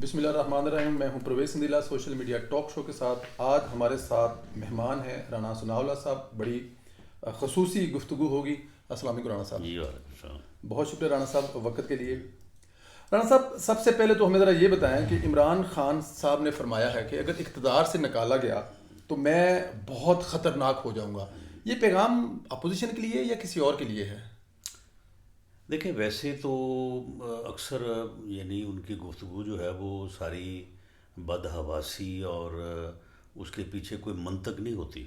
بسم اللہ الرحمن الرحیم. میں ہوں Parvez Sandila social media talk show کے ساتھ. آج ہمارے ساتھ مہمان ہیں رانا ثناءاللہ صاحب. بڑی خصوصی گفتگو ہوگی. السلام علیکم رانا صاحب. جی وعلیکم السلام. بہت شکریہ رانا صاحب وقت کے لیے. رانا صاحب سب سے پہلے تو ہمیں ذرا یہ بتائیں کہ عمران خان صاحب نے فرمایا ہے کہ اگر اقتدار سے نکالا گیا تو میں بہت خطرناک ہو جاؤں گا. یہ پیغام اپوزیشن کے لیے یا کسی اور کے لیے ہے؟ دیکھیں ویسے تو اکثر یعنی ان کی گفتگو جو ہے وہ ساری بدحواسی اور اس کے پیچھے کوئی منطق نہیں ہوتی.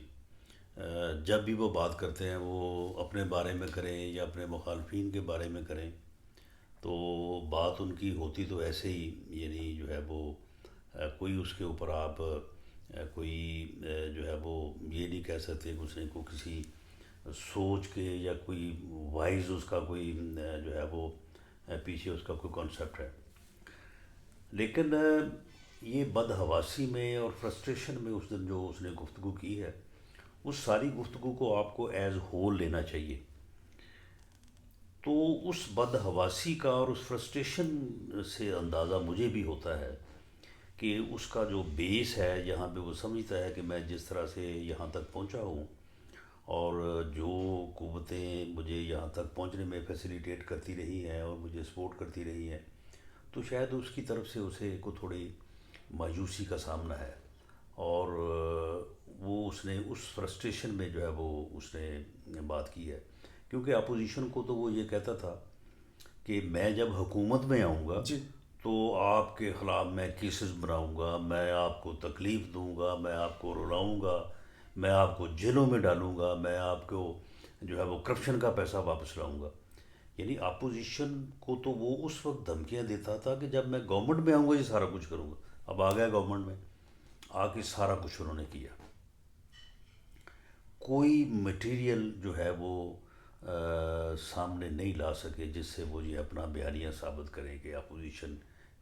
جب بھی وہ بات کرتے ہیں وہ اپنے بارے میں کریں یا اپنے مخالفین کے بارے میں کریں تو بات ان کی ہوتی تو ایسے ہی یعنی جو ہے وہ کوئی اس کے اوپر آپ کوئی جو ہے وہ یہ نہیں کہہ سکتے کہ اس نے کو کسی سوچ کے یا کوئی وائز اس کا کوئی جو ہے وہ پیچھے اس کا کوئی کانسیپٹ ہے. لیکن یہ بدحواسی میں اور فرسٹریشن میں اس دن جو اس نے گفتگو کی ہے اس ساری گفتگو کو آپ کو ایز ہول لینا چاہیے. تو اس بدحواسی کا اور اس فرسٹریشن سے اندازہ مجھے بھی ہوتا ہے کہ اس کا جو بیس ہے یہاں پہ وہ سمجھتا ہے کہ میں جس طرح سے یہاں تک پہنچا ہوں اور جو قوتیں مجھے یہاں تک پہنچنے میں فیسیلیٹیٹ کرتی رہی ہیں اور مجھے سپورٹ کرتی رہی ہیں تو شاید اس کی طرف سے اسے کو تھوڑی مایوسی کا سامنا ہے. اور وہ اس نے اس فرسٹریشن میں جو ہے وہ اس نے بات کی ہے کیونکہ اپوزیشن کو تو وہ یہ کہتا تھا کہ میں جب حکومت میں آؤں گا جی تو آپ کے خلاف میں کیسز بناؤں گا, میں آپ کو تکلیف دوں گا, میں آپ کو رلاؤں گا, میں آپ کو جیلوں میں ڈالوں گا, میں آپ کو جو ہے وہ کرپشن کا پیسہ واپس لاؤں گا. یعنی اپوزیشن کو تو وہ اس وقت دھمکیاں دیتا تھا کہ جب میں گورنمنٹ میں آؤں گا یہ سارا کچھ کروں گا. اب آ گیا گورنمنٹ میں, آ کے سارا کچھ انہوں نے کیا. کوئی مٹیریل جو ہے وہ سامنے نہیں لا سکے جس سے وہ یہ اپنا بیانیہ ثابت کریں کہ اپوزیشن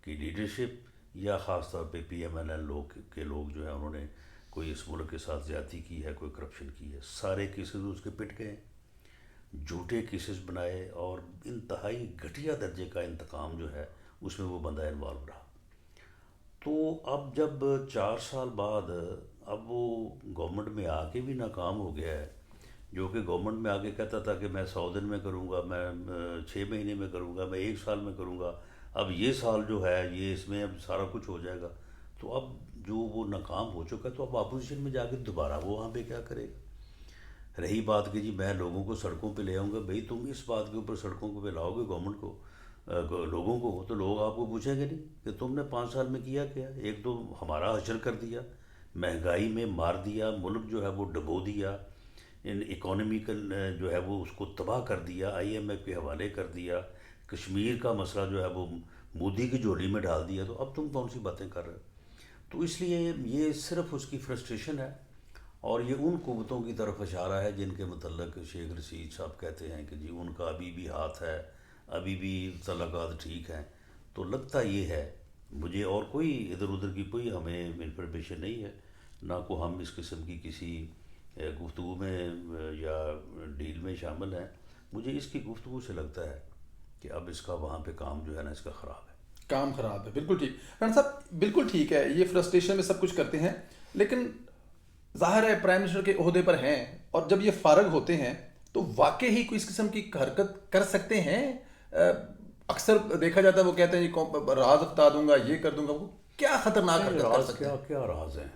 کی لیڈرشپ یا خاص طور پہ پی ایم ایل این لوگ کے لوگ جو ہیں انہوں نے کوئی اس ملک کے ساتھ زیادتی کی ہے, کوئی کرپشن کی ہے. سارے کیسز اس کے پٹ گئے, جھوٹے کیسز بنائے اور انتہائی گھٹیا درجے کا انتقام جو ہے اس میں وہ بندہ انوالو رہا. تو اب جب 4 سال بعد اب وہ گورنمنٹ میں آ کے بھی ناکام ہو گیا ہے, جو کہ گورنمنٹ میں آگے کہتا تھا کہ میں 100 دن میں کروں گا, میں 6 مہینے میں کروں گا, میں 1 سال میں کروں گا, اب یہ سال جو ہے یہ اس میں اب سارا کچھ ہو جائے گا. تو اب جو وہ ناکام ہو چکا ہے تو اب اپوزیشن میں جا کے دوبارہ وہ وہاں پہ کیا کرے گا. رہی بات کہ جی میں لوگوں کو سڑکوں پہ لے آؤں گا, بھئی تم اس بات کے اوپر سڑکوں پہ لاؤ گے گورنمنٹ کو لوگوں کو تو لوگ آپ کو پوچھیں گے نہیں کہ تم نے 5 سال میں کیا کیا. ایک تو ہمارا حشر کر دیا, مہنگائی میں مار دیا, ملک جو ہے وہ ڈبو دیا, اکانومیکل جو ہے وہ اس کو تباہ کر دیا, آئی ایم ایف کے حوالے کر دیا, کشمیر کا مسئلہ جو ہے وہ مودی کی جھولی میں ڈال دیا. تو اب تم کون سی باتیں کر رہے ہو. تو اس لیے یہ صرف اس کی فرسٹریشن ہے اور یہ ان قوتوں کی طرف اشارہ ہے جن کے متعلق شیخ رشید صاحب کہتے ہیں کہ جی ان کا ابھی بھی ہاتھ ہے, ابھی بھی تعلقات ٹھیک ہیں. تو لگتا یہ ہے مجھے, اور کوئی ادھر ادھر کی کوئی ہمیں انفارمیشن نہیں ہے, نہ کو ہم اس قسم کی کسی گفتگو میں یا ڈیل میں شامل ہیں. مجھے اس کی گفتگو سے لگتا ہے کہ اب اس کا وہاں پہ کام جو ہے نا اس کا خراب ہے. کام خراب ہے, بالکل ٹھیک. رانا صاحب بالکل ٹھیک ہے, یہ فرسٹریشن میں سب کچھ کرتے ہیں, لیکن ظاہر ہے پرائم منسٹر کے عہدے پر ہیں اور جب یہ فارغ ہوتے ہیں تو واقعی ہی کوئی اس قسم کی حرکت کر سکتے ہیں. اکثر دیکھا جاتا ہے وہ کہتے ہیں جی راز بتا دوں گا, یہ کر دوں گا. وہ کیا خطرناک حرکت کر راز سکتے ہیں؟ کیا راز ہیں.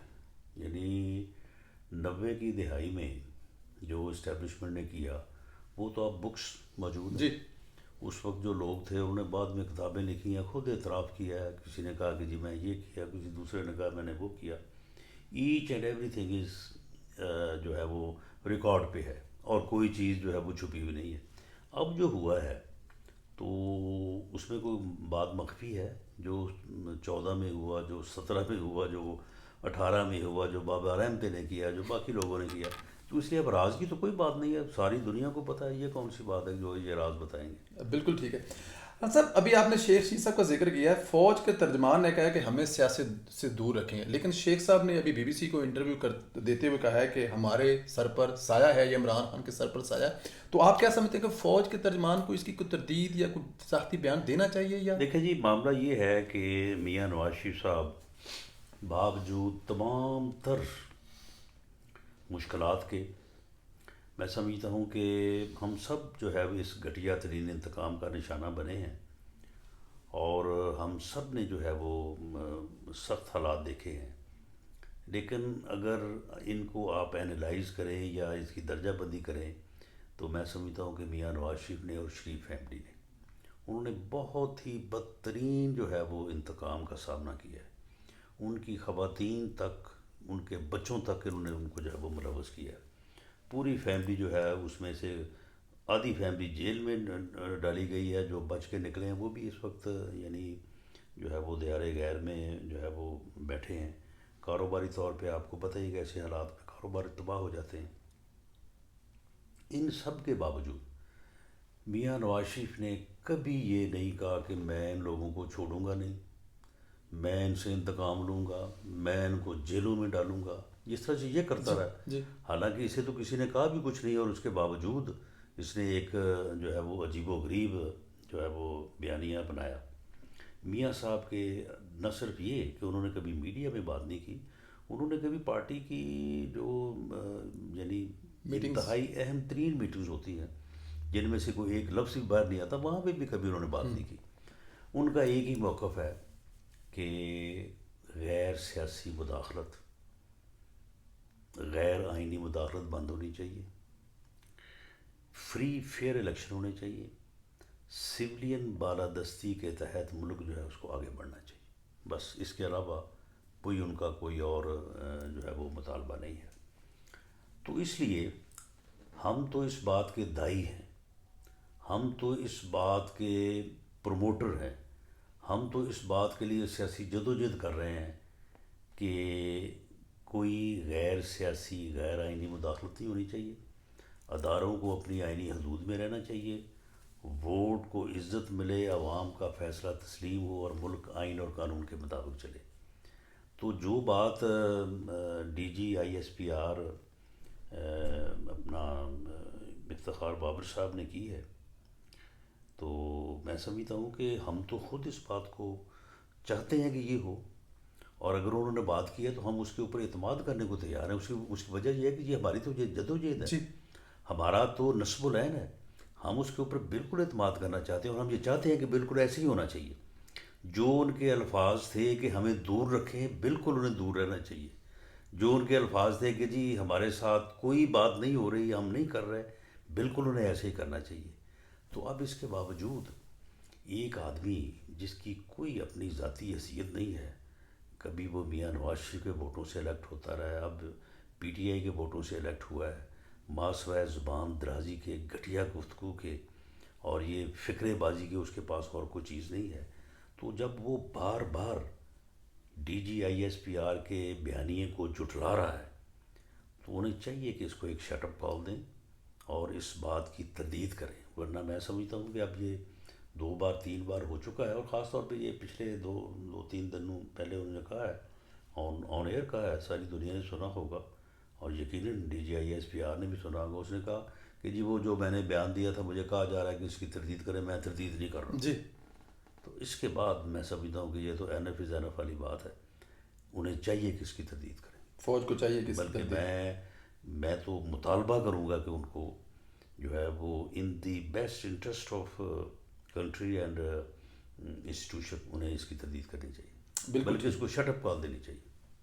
یعنی 90 کی دہائی میں جو اسٹیبلشمنٹ نے کیا وہ تو اب بکس موجود ہیں. جی اس وقت جو لوگ تھے انہوں نے بعد میں کتابیں لکھی ہیں, خود اعتراف کیا ہے. کسی نے کہا کہ جی میں یہ کیا, کسی دوسرے نے کہا میں نے وہ کیا. H and everything is جو ہے وہ ریکارڈ پہ ہے اور کوئی چیز جو ہے وہ چھپی ہوئی نہیں ہے. اب جو ہوا ہے تو اس میں کوئی بات مخفی ہے. جو 14 میں ہوا, جو 17 میں ہوا, جو 18 میں ہوا, جو بابا رحمتے نے کیا, جو باقی لوگوں نے کیا, تو اس لیے اب راز کی تو کوئی بات نہیں ہے. ساری دنیا کو پتہ ہے, یہ کون سی بات ہے جو یہ راز بتائیں گے. بالکل ٹھیک ہے. ہاں صاحب، ابھی آپ نے شیخ شیخ صاحب کا ذکر کیا ہے، فوج کے ترجمان نے کہا ہے کہ ہمیں سیاست سے دور رکھیں، لیکن شیخ صاحب نے ابھی بی بی سی کو انٹرویو دیتے ہوئے کہا ہے کہ ہمارے سر پر سایہ ہے، یہ عمران خان کے سر پر سایہ ہے. تو آپ کیا سمجھتے ہیں کہ فوج کے ترجمان کو اس کی کوئی تردید یا کوئی سختی بیان دینا چاہیے یا؟ دیکھیں جی، معاملہ یہ ہے کہ میاں نواز شریف صاحب باوجود تمام تر مشکلات کے، میں سمجھتا ہوں کہ ہم سب جو ہے وہ اس گھٹیا ترین انتقام کا نشانہ بنے ہیں، اور ہم سب نے جو ہے وہ سخت حالات دیکھے ہیں. لیکن اگر ان کو آپ اینالائز کریں یا اس کی درجہ بندی کریں تو میں سمجھتا ہوں کہ میاں نواز شریف نے اور شریف فیملی نے، انہوں نے بہت ہی بدترین جو ہے وہ انتقام کا سامنا کیا ہے. ان کی خواتین تک، ان کے بچوں تک انہوں نے ان کو جو ہے وہ ملوث کیا ہے. پوری فیملی جو ہے اس میں سے آدھی فیملی جیل میں ڈالی گئی ہے، جو بچ کے نکلے ہیں وہ بھی اس وقت یعنی جو ہے وہ دیار غیر میں جو ہے وہ بیٹھے ہیں. کاروباری طور پہ آپ کو پتہ ہی کیسے حالات میں کاروبار تباہ ہو جاتے ہیں. ان سب کے باوجود میاں نواز شریف نے کبھی یہ نہیں کہا کہ میں ان لوگوں کو چھوڑوں گا نہیں، میں ان سے انتقام لوں گا، میں ان کو جیلوں میں ڈالوں گا، جس طرح سے یہ کرتا جی رہا. جی حالانکہ اسے تو کسی نے کہا بھی کچھ نہیں، اور اس کے باوجود اس نے ایک جو ہے وہ عجیب و غریب جو ہے وہ بیانیہ بنایا. میاں صاحب کے نہ صرف یہ کہ انہوں نے کبھی میڈیا میں بات نہیں کی، انہوں نے کبھی پارٹی کی جو یعنی میٹنگز. انتہائی اہم ترین میٹنگز ہوتی ہیں جن میں سے کوئی ایک لفظ بھی باہر نہیں آتا، وہاں پہ بھی کبھی انہوں نے بات نہیں کی. ان کا ایک ہی موقف ہے کہ غیر سیاسی مداخلت، غیر آئینی مداخلت بند ہونی چاہیے، فری فیئر الیکشن ہونے چاہیے، سولین بالادستی کے تحت ملک جو ہے اس کو آگے بڑھنا چاہیے. بس اس کے علاوہ کوئی ان کا کوئی اور جو ہے وہ مطالبہ نہیں ہے. تو اس لیے ہم تو اس بات کے دائی ہیں، ہم تو اس بات کے پروموٹر ہیں، ہم تو اس بات کے لیے سیاسی جدوجہد کر رہے ہیں کہ کوئی غیر سیاسی غیر آئینی مداخلت نہیں ہونی چاہیے، اداروں کو اپنی آئینی حدود میں رہنا چاہیے، ووٹ کو عزت ملے، عوام کا فیصلہ تسلیم ہو اور ملک آئین اور قانون کے مطابق چلے. تو جو بات D G I S P R اپنا افتخار بابر صاحب نے کی ہے، تو میں سمجھتا ہوں کہ ہم تو خود اس بات کو چاہتے ہیں کہ یہ ہو، اور اگر انہوں نے بات کی ہے تو ہم اس کے اوپر اعتماد کرنے کو تیار ہیں. اس کی وجہ یہ ہے کہ یہ ہماری تو جدوجہد ہے، جی ہمارا تو نصب العین ہے، ہم اس کے اوپر بالکل اعتماد کرنا چاہتے ہیں، اور ہم یہ چاہتے ہیں کہ بالکل ایسے ہی ہونا چاہیے. جو ان کے الفاظ تھے کہ ہمیں دور رکھیں، بالکل انہیں دور رہنا چاہیے. جو ان کے الفاظ تھے کہ جی ہمارے ساتھ کوئی بات نہیں ہو رہی، ہم نہیں کر رہے، بالکل انہیں ایسے ہی کرنا چاہیے. تو اب اس کے باوجود ایک آدمی جس کی کوئی اپنی ذاتی حیثیت نہیں ہے، کبھی وہ میاں نواز شریف کے ووٹوں سے الیکٹ ہوتا رہا ہے، اب پی ٹی آئی کے ووٹوں سے الیکٹ ہوا ہے، ماسوائے زبان درازی کے، گھٹیا گفتگو کے اور یہ فکرے بازی کے اس کے پاس اور کوئی چیز نہیں ہے. تو جب وہ بار بار D G I S P R کے بیانیے کو جھٹلا رہا ہے تو انہیں چاہیے کہ اس کو ایک شٹ اپ کال دیں اور اس بات کی تردید کریں. ورنہ میں سمجھتا ہوں کہ اب یہ 2 بار 3 بار ہو چکا ہے، اور خاص طور پہ یہ پچھلے دو تین دنوں پہلے انہوں نے کہا ہے، آن ایئر کہا ہے، ساری دنیا نے سنا ہوگا، اور یقیناً D G I S P R نے بھی سنا ہوگا. اس نے کہا کہ جی وہ جو میں نے بیان دیا تھا مجھے کہا جا رہا ہے کہ اس کی تردید کریں، میں تردید نہیں کر رہا. جی. تو اس کے بعد میں سمجھتا ہوں کہ یہ تو N F is N F والی بات ہے، انہیں چاہیے کہ اس کی تردید کریں. فوج کو چاہیے کہ اس کی بلکہ تردید. میں تو مطالبہ کروں گا کہ ان کو جو ہے وہ in the best interest of country and institution انہیں اس کی تردید کرنی چاہیے، بالکل بلکہ اس کو شٹ اپ کال دینی چاہیے.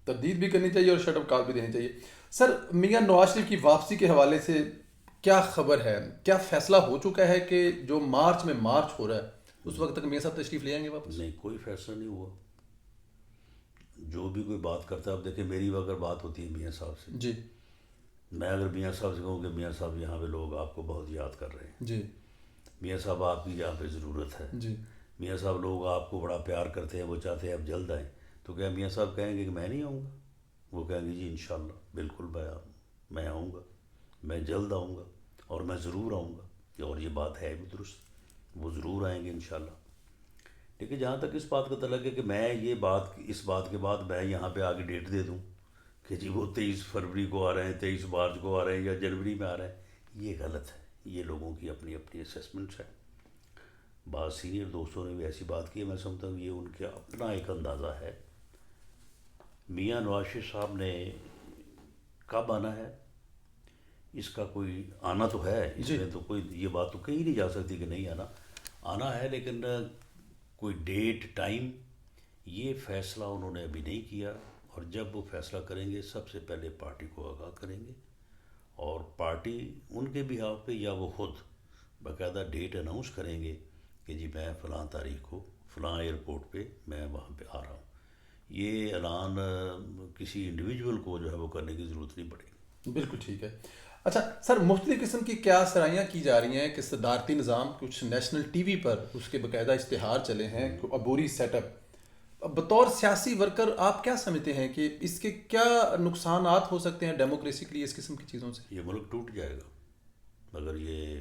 تردید بھی کرنی چاہیے اور شٹ اپ کال بھی دینی چاہیے. سر، میاں نواز شریف کی واپسی کے حوالے سے کیا خبر ہے؟ کیا فیصلہ ہو چکا ہے کہ جو مارچ میں مارچ ہو رہا ہے اس وقت تک میاں صاحب تشریف لے آئیں گے واپس؟ نہیں، کوئی فیصلہ نہیں ہوا. جو بھی کوئی بات کرتا ہے، اب دیکھیں میری اگر بات ہوتی ہے میاں صاحب سے، جی میں اگر میاں صاحب سے کہوں کہ میاں صاحب یہاں پہ لوگ آپ کو بہت یاد کر رہے ہیں، جی میاں صاحب آپ کی یہاں پہ ضرورت ہے، جی میاں صاحب لوگ آپ کو بڑا پیار کرتے ہیں، وہ چاہتے ہیں آپ جلد آئیں، تو کیا میاں صاحب کہیں گے کہ میں نہیں آؤں گا؟ وہ کہیں گے جی انشاءاللہ بالکل میں آؤں گا، میں جلد آؤں گا، اور میں ضرور آؤں گا. اور یہ بات ہے بھی درست، وہ ضرور آئیں گے انشاءاللہ. لیکن جہاں تک اس بات کا تعلق ہے کہ میں یہ بات اس بات کے بعد میں یہاں پہ آگے ڈیٹ دے دوں کہ جی وہ 23 فروری کو آ رہے ہیں، 23 مارچ کو آ رہے ہیں یا جنوری میں آ رہے ہیں، یہ غلط ہے. یہ لوگوں کی اپنی اپنی اسیسمنٹس ہے. بعض سینئر دوستوں نے بھی ایسی بات کی ہے، میں سمجھتا ہوں یہ ان کا اپنا ایک اندازہ ہے. میاں نواز شریف صاحب نے کب آنا ہے اس کا کوئی آنا تو ہے، اس جی میں تو کوئی یہ بات تو کہی نہیں جا سکتی کہ نہیں آنا، آنا ہے. لیکن کوئی ڈیٹ ٹائم یہ فیصلہ انہوں نے ابھی نہیں کیا. اور جب وہ فیصلہ کریں گے سب سے پہلے پارٹی کو آگاہ کریں گے، اور پارٹی ان کے بہاف پہ یا وہ خود باقاعدہ ڈیٹ اناؤنس کریں گے کہ جی میں فلاں تاریخ کو فلاں ایئرپورٹ پہ میں وہاں پہ آ رہا ہوں. یہ اعلان کسی انڈیویجول کو جو ہے وہ کرنے کی ضرورت نہیں پڑے گی. بالکل ٹھیک ہے. اچھا سر، مختلف قسم کی کیا سرائیاں کی جا رہی ہیں کہ صدارتی نظام کچھ نیشنل ٹی وی پر اس کے باقاعدہ اشتہار چلے ہیں، عبوری سیٹ اپ. بطور سیاسی ورکر آپ کیا سمجھتے ہیں کہ اس کے کیا نقصانات ہو سکتے ہیں ڈیموکریسی کے لیے اس قسم کی چیزوں سے؟ یہ ملک ٹوٹ جائے گا اگر یہ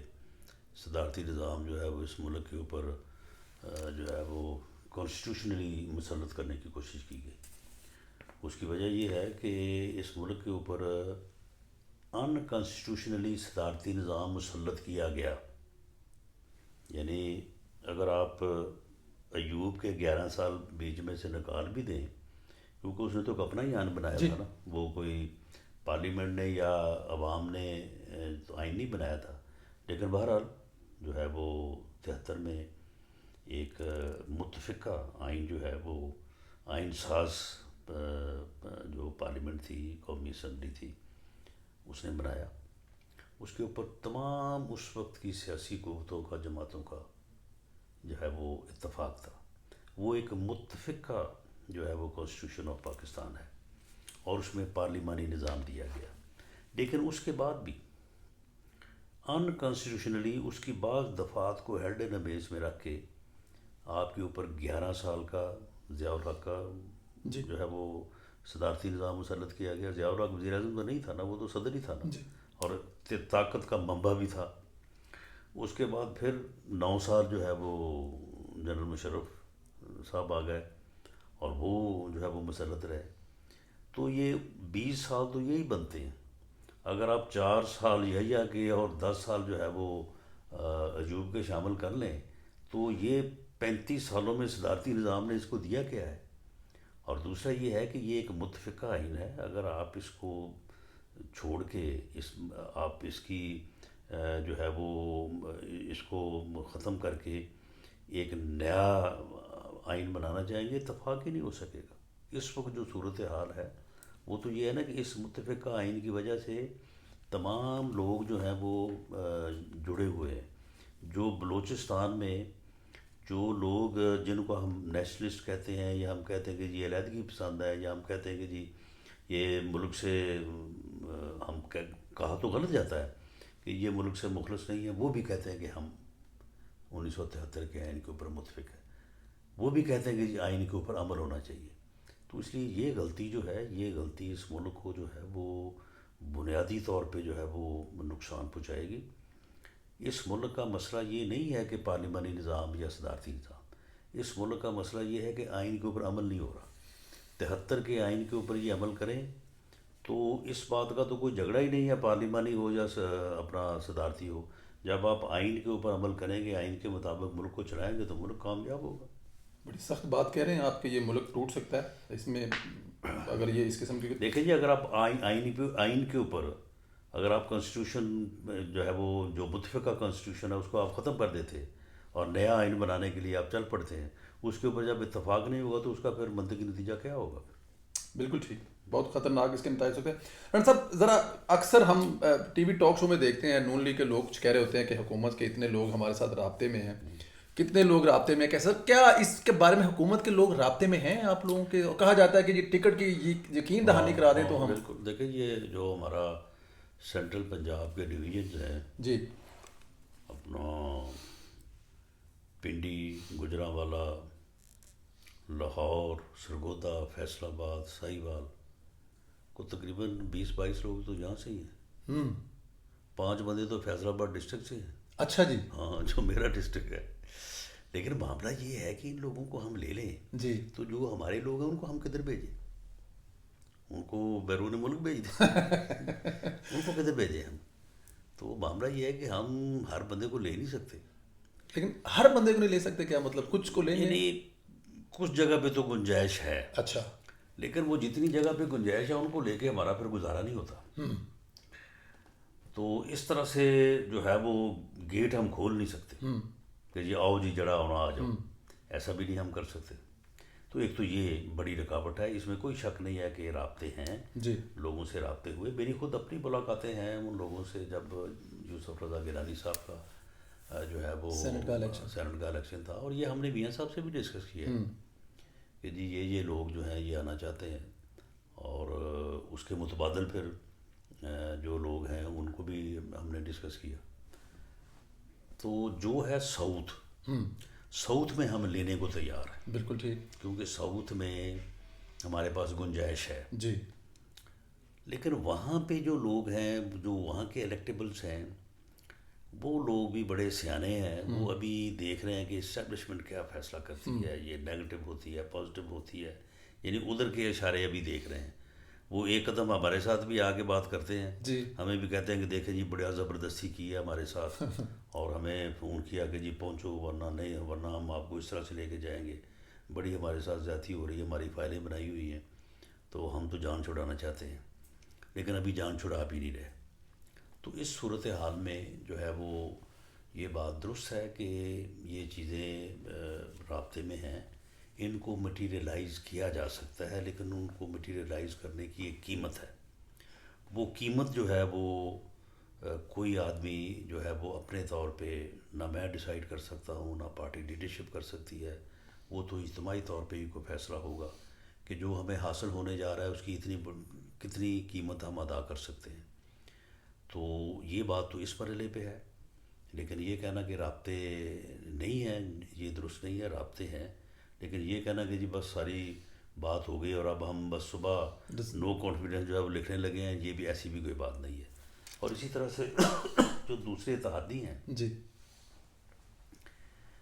صدارتی نظام جو ہے وہ اس ملک کے اوپر جو ہے وہ کانسٹیٹیوشنلی مسلط کرنے کی کوشش کی گئی. اس کی وجہ یہ ہے کہ اس ملک کے اوپر ان کانسٹیٹیوشنلی صدارتی نظام مسلط کیا گیا. یعنی اگر آپ ایوب کے 11 سال بیچ میں سے نکال بھی دیں، کیونکہ اس نے تو اپنا ہی آئین بنایا جی تھا نا، وہ کوئی پارلیمنٹ نے یا عوام نے تو آئین نہیں بنایا تھا. لیکن بہرحال جو ہے وہ 73 میں ایک متفقہ آئین جو ہے وہ آئین ساز جو پارلیمنٹ تھی، قومی اسمبلی تھی، اس نے بنایا. اس کے اوپر تمام اس وقت کی سیاسی قوتوں کا، جماعتوں کا جو ہے وہ اتفاق تھا. وہ ایک متفقہ جو ہے وہ کانسٹیٹیوشن آف پاکستان ہے اور اس میں پارلیمانی نظام دیا گیا. لیکن اس کے بعد بھی ان کانسٹیٹیوشنلی اس کی بعض دفعات کو ہیلڈ ان امیز میں رکھ کے آپ کے اوپر 11 سال کا ضیاء الحق کا جی جو ہے وہ صدارتی نظام مسلط کیا گیا. ضیاء الحق وزیر اعظم تو نہیں تھا نا، وہ تو صدر ہی تھا نا، جی اور طاقت کا منبع بھی تھا. اس کے بعد پھر 9 سال جو ہے وہ جنرل مشرف صاحب آ گئے اور وہ جو ہے وہ مسلط رہے. تو یہ 20 سال تو یہی بنتے ہیں. اگر آپ 4 سال یحییٰ کے اور 10 سال جو ہے وہ ایوب کے شامل کر لیں تو یہ 35 سالوں میں صدارتی نظام نے اس کو دیا کیا ہے. اور دوسرا یہ ہے کہ یہ ایک متفقہ آئین ہے. اگر آپ اس کو چھوڑ کے آپ اس کی جو ہے وہ اس کو ختم کر کے ایک نیا آئین بنانا چاہیں گے، اتفاق ہی نہیں ہو سکے گا. اس وقت جو صورتحال ہے وہ تو یہ ہے نا کہ اس متفقہ آئین کی وجہ سے تمام لوگ جو ہیں وہ جڑے ہوئے ہیں. جو بلوچستان میں جو لوگ جن کو ہم نیشنلسٹ کہتے ہیں یا ہم کہتے ہیں کہ جی علیحدگی پسند ہے، یا ہم کہتے ہیں کہ جی یہ ملک سے ہم کہا تو غلط جاتا ہے کہ یہ ملک سے مخلص نہیں ہے، وہ بھی کہتے ہیں کہ ہم 1973 کے آئین کے اوپر متفق ہیں. وہ بھی کہتے ہیں کہ جی آئین کے اوپر عمل ہونا چاہیے. تو اس لیے یہ غلطی جو ہے، یہ غلطی اس ملک کو جو ہے وہ بنیادی طور پہ جو ہے وہ نقصان پہنچائے گی. اس ملک کا مسئلہ یہ نہیں ہے کہ پارلیمانی نظام یا صدارتی نظام. اس ملک کا مسئلہ یہ ہے کہ آئین کے اوپر عمل نہیں ہو رہا. 73 کے آئین کے اوپر یہ عمل کریں تو اس بات کا تو کوئی جھگڑا ہی نہیں ہے، پارلیمانی ہو یا اپنا صدارتی ہو. جب آپ آئین کے اوپر عمل کریں گے، آئین کے مطابق ملک کو چلائیں گے تو ملک کامیاب ہوگا. بڑی سخت بات کہہ رہے ہیں آپ کہ یہ ملک ٹوٹ سکتا ہے اس میں اگر یہ اس قسم کی. دیکھیں جی، اگر آپ آئین کے اوپر اگر آپ کانسٹیٹیوشن جو ہے وہ جو متفقہ کانسٹیٹیوشن ہے اس کو آپ ختم کر دیتے اور نیا آئین بنانے کے لیے آپ چل پڑتے ہیں، اس کے اوپر جب اتفاق نہیں ہوگا تو اس کا پھر منطقی نتیجہ کیا ہوگا؟ بالکل ٹھیک، بہت خطرناک اس کے نتائج ہوتے ہیں. رن صاحب ذرا اکثر ہم ٹی وی ٹاک شو میں دیکھتے ہیں نون لیگ کے لوگ کچھ کہہ رہے ہوتے ہیں کہ حکومت کے اتنے لوگ ہمارے ساتھ رابطے میں ہیں. کتنے لوگ رابطے میں، کیسا کیا اس کے بارے میں حکومت کے لوگ رابطے میں ہیں آپ لوگوں کے؟ کہا جاتا ہے کہ یہ ٹکٹ کی یقین دہانی کرا دیں تو ہم. بالکل. دیکھیں یہ جو ہمارا سینٹرل پنجاب کے ڈویژنز ہیں، جی اپنا پنڈی، گجرانوالہ، لاہور، سرگودا، فیصل آباد، ساہیوال کو تقریباً 20-22 لوگ تو یہاں سے ہی ہیں. 5 بندے تو فیصل آباد ڈسٹرکٹ سے ہیں. اچھا جی. ہاں، جو میرا ڈسٹرکٹ ہے. لیکن معاملہ یہ ہے کہ ان لوگوں کو ہم لے لیں جی تو جو ہمارے لوگ ہیں ان کو ہم کدھر بھیجیں؟ ان کو بیرون ملک بھیج دیں؟ ان کو کدھر بھیجیں ہم؟ تو معاملہ یہ ہے کہ ہم ہر بندے کو لے نہیں سکتے. لیکن ہر بندے کو نہیں لے سکتے کیا مطلب؟ کچھ کو لیں گے؟ یعنی کچھ جگہ پہ تو گنجائش ہے، اچھا. لیکن وہ جتنی جگہ پہ گنجائش ہے ان کو لے کے ہمارا پھر گزارا نہیں ہوتا. تو اس طرح سے جو ہے وہ گیٹ ہم کھول نہیں سکتے کہ جی آؤ جی جڑا ہونا آ جاؤ، ایسا بھی نہیں ہم کر سکتے. تو ایک تو یہ بڑی رکاوٹ ہے، اس میں کوئی شک نہیں ہے کہ رابطے ہیں، جی لوگوں سے رابطے ہوئے. میری خود اپنی ملاقاتیں ہیں ان لوگوں سے، جب یوسف رضا گیلانی صاحب کا جو ہے وہ سینٹ کا الیکشن. سینٹ کا الیکشن تھا، اور یہ ہم نے میاں صاحب سے بھی ڈسکس کیا ہے کہ جی یہ لوگ جو ہیں یہ آنا چاہتے ہیں، اور اس کے متبادل پھر جو لوگ ہیں ان کو بھی ہم نے ڈسکس کیا. تو جو ہے ساؤتھ میں ہم لینے کو تیار ہیں، بالکل ٹھیک. کیونکہ ساؤتھ میں ہمارے پاس گنجائش ہے. جی لیکن وہاں پہ جو لوگ ہیں، جو وہاں کے الیکٹیبلس ہیں، وہ لوگ بھی بڑے سیانے ہیں. وہ ابھی دیکھ رہے ہیں کہ اسٹیبلشمنٹ کیا فیصلہ کرتی ہے، یہ نیگیٹو ہوتی ہے پازیٹیو ہوتی ہے، یعنی ادھر کے اشارے ابھی دیکھ رہے ہیں. وہ ایک قدم ہمارے ساتھ بھی آگے بات کرتے ہیں، جی ہمیں بھی کہتے ہیں کہ دیکھیں جی بڑا زبردستی کی ہے ہمارے ساتھ، اور ہمیں فون کیا کہ جی پہنچو ورنہ نہیں، ورنہ ہم آپ کو اس طرح سے لے کے جائیں گے، بڑی ہمارے ساتھ زیادتی ہو رہی ہے، ہماری فائلیں بنائی ہوئی ہیں، تو ہم تو جان چھڑانا چاہتے ہیں، لیکن ابھی جان چھڑا بھی نہیں رہے. تو اس صورتحال میں جو ہے وہ یہ بات درست ہے کہ یہ چیزیں رابطے میں ہیں، ان کو مٹیریلائز کیا جا سکتا ہے، لیکن ان کو مٹیریلائز کرنے کی ایک قیمت ہے. وہ قیمت جو ہے وہ کوئی آدمی جو ہے وہ اپنے طور پہ نہ میں ڈیسائیڈ کر سکتا ہوں، نہ پارٹی لیڈرشپ کر سکتی ہے. وہ تو اجتماعی طور پہ ہی کوئی فیصلہ ہوگا کہ جو ہمیں حاصل ہونے جا رہا ہے اس کی کتنی قیمت ہم ادا کر سکتے ہیں. تو یہ بات تو اس مرحلے پہ ہے. لیکن یہ کہنا کہ رابطے نہیں ہیں، یہ درست نہیں ہے. رابطے ہیں، لیکن یہ کہنا کہ جی بس ساری بات ہو گئی اور اب ہم بس صبح نو کانفیڈنس جو ہے وہ لکھنے لگے ہیں، یہ بھی ایسی بھی کوئی بات نہیں ہے. اور اسی طرح سے جو دوسرے اتحادی ہیں، جی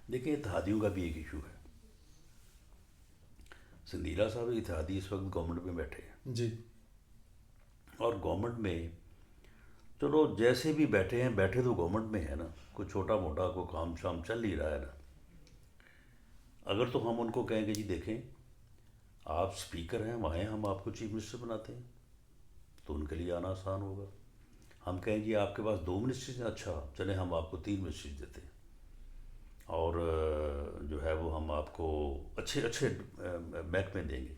دیکھیں اتحادیوں کا بھی ایک ایشو ہے. سندیلا صاحب اتحادی اس وقت گورنمنٹ میں بیٹھے ہیں، جی اور گورنمنٹ میں چلو جیسے بھی بیٹھے ہیں، بیٹھے تو گورنمنٹ میں ہے نا، کوئی چھوٹا موٹا کوئی کام شام چل نہیں رہا ہے نا. اگر تو ہم ان کو کہیں گے جی دیکھیں آپ سپیکر ہیں، وہاں ہم آپ کو چیف منسٹر بناتے ہیں، تو ان کے لیے آنا آسان ہوگا. ہم کہیں جی آپ کے پاس 2 منسٹریز ہیں، اچھا چلیں ہم آپ کو 3 منسٹریز دیتے ہیں، اور جو ہے وہ ہم آپ کو اچھے محکمے دیں گے.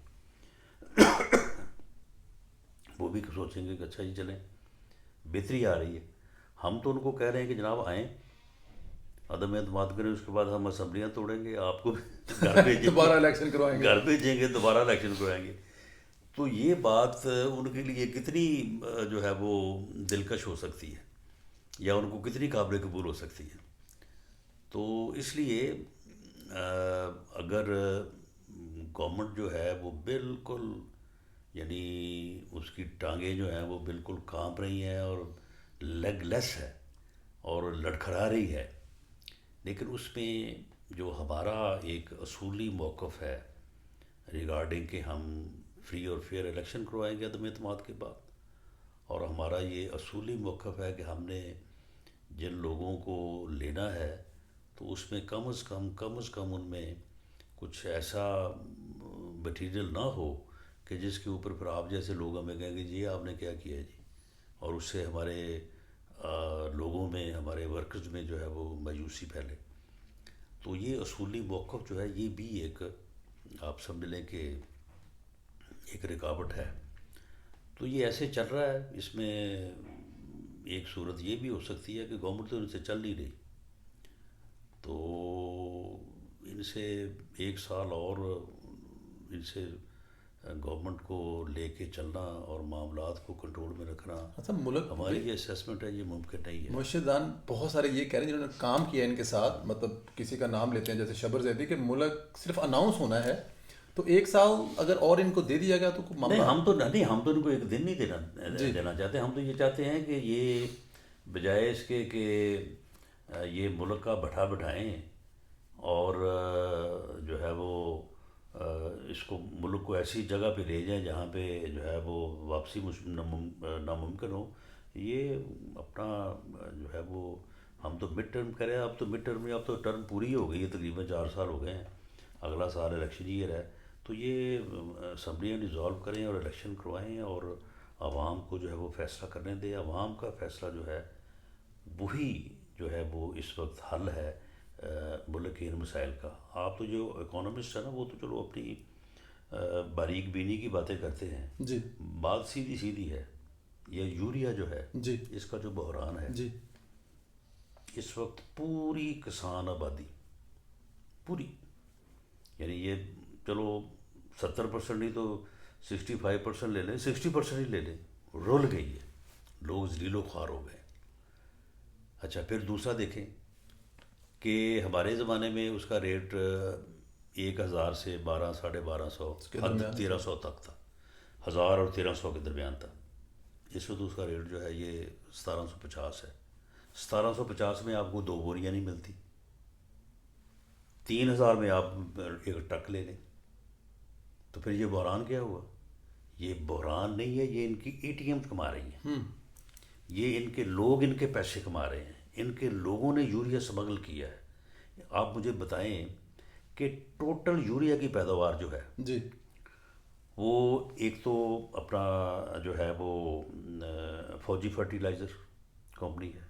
وہ بھی سوچیں گے کہ اچھا جی چلیں بہتری آ رہی ہے. ہم تو ان کو کہہ رہے ہیں کہ جناب آئیں، عدم اعتماد کریں، اس کے بعد ہم اسمبلیاں توڑیں گے، آپ کو گھر بھیجیں گے، دوبارہ الیکشن کروائیں گے، گھر بھیجیں گے، دوبارہ الیکشن کروائیں گے. تو یہ بات ان کے لیے کتنی جو ہے وہ دلکش ہو سکتی ہے، یا ان کو کتنی قابل قبول ہو سکتی ہے. تو اس لیے اگر گورنمنٹ جو ہے وہ بالکل یعنی اس کی ٹانگیں جو ہیں وہ بالکل کانپ رہی ہیں اور لیگ لیس ہے اور لڑکھڑا رہی ہے، لیکن اس میں جو ہمارا ایک اصولی موقف ہے ریگارڈنگ کہ ہم فری اور فیئر الیکشن کروائیں گے عدم اعتماد کے بعد، اور ہمارا یہ اصولی موقف ہے کہ ہم نے جن لوگوں کو لینا ہے تو اس میں کم از کم ان میں کچھ ایسا مٹیریل نہ ہو کہ جس کے اوپر پھر آپ جیسے لوگ ہمیں کہیں گے جی آپ نے کیا کیا ہے جی، اور اس سے ہمارے لوگوں میں، ہمارے ورکرز میں جو ہے وہ مایوسی پھیلے. تو یہ اصولی موقف جو ہے یہ بھی ایک آپ سمجھ لیں کہ ایک رکاوٹ ہے. تو یہ ایسے چل رہا ہے. اس میں ایک صورت یہ بھی ہو سکتی ہے کہ گورنمنٹ تو ان سے چل نہیں رہی، تو ان سے 1 سال اور ان سے گورنمنٹ کو لے کے چلنا اور معاملات کو کنٹرول میں رکھنا، اچھا ملک ہماری یہ اسیسمنٹ ہے یہ ممکن نہیں ہے. معاشدان بہت سارے یہ کہہ رہے ہیں جنہوں نے کام کیا ان کے ساتھ، مطلب کسی کا نام لیتے ہیں جیسے شبر زیدی، کہ ملک صرف اناؤنس ہونا ہے، تو 1 سال اگر اور ان کو دے دیا گیا تو نہیں، ہم تو ان کو 1 دن نہیں دینا چاہتے. ہم تو یہ چاہتے ہیں کہ یہ بجائے اس کے کہ یہ ملک کا بٹھائیں اور جو ہے وہ اس کو ملک کو ایسی جگہ پہ لے جائیں جہاں پہ جو ہے وہ واپسی ناممکن ہو. یہ اپنا جو ہے وہ ہم تو مڈ ٹرم کریں، اب تو مڈ ٹرم میں اب تو ٹرم پوری ہو گئی ہے، تقریباً 4 سال ہو گئے ہیں، اگلا سال الیکشن ایئر ہے. تو یہ اسمبلیاں ڈیزالو کریں اور الیکشن کروائیں اور عوام کو جو ہے وہ فیصلہ کرنے دیں. عوام کا فیصلہ جو ہے وہی جو ہے وہ اس وقت حل ہے ملک کے ان مسائل کا. آپ تو جو اکانومسٹ ہے نا، وہ تو چلو اپنی باریک بینی کی باتیں کرتے ہیں، جی بات سیدھی سیدھی ہے. یہ یوریا جو ہے، جی اس کا جو بحران ہے، جی اس وقت پوری کسان آبادی پوری، یعنی یہ چلو 70% نہیں تو 65% لے لیں، 60% ہی لے لیں، رول گئی ہے، لوگ ذلیل و خوار ہو گئے. اچھا پھر دوسرا دیکھیں کہ ہمارے زمانے میں اس کا ریٹ 1,000 سے 1200 1250 اس کے حد درمیان 1300 تک تھا، 1000 اور 1300 کے درمیان تھا. اس وقت اس کا ریٹ جو ہے یہ 1750 ہے. 1750 میں آپ کو 2 بوریاں نہیں ملتی، 3000 میں آپ ایک ٹرک لے لیں. تو پھر یہ بحران کیا ہوا؟ یہ بحران نہیں ہے، یہ ان کی اے ٹی ایم کما رہی ہیں، یہ ان کے لوگ ان کے پیسے کما رہے ہیں. ان کے لوگوں نے یوریا اسمگل کیا ہے. آپ مجھے بتائیں کہ ٹوٹل یوریا کی پیداوار جو ہے جی وہ ایک تو اپنا جو ہے وہ فوجی فرٹیلائزر کمپنی ہے،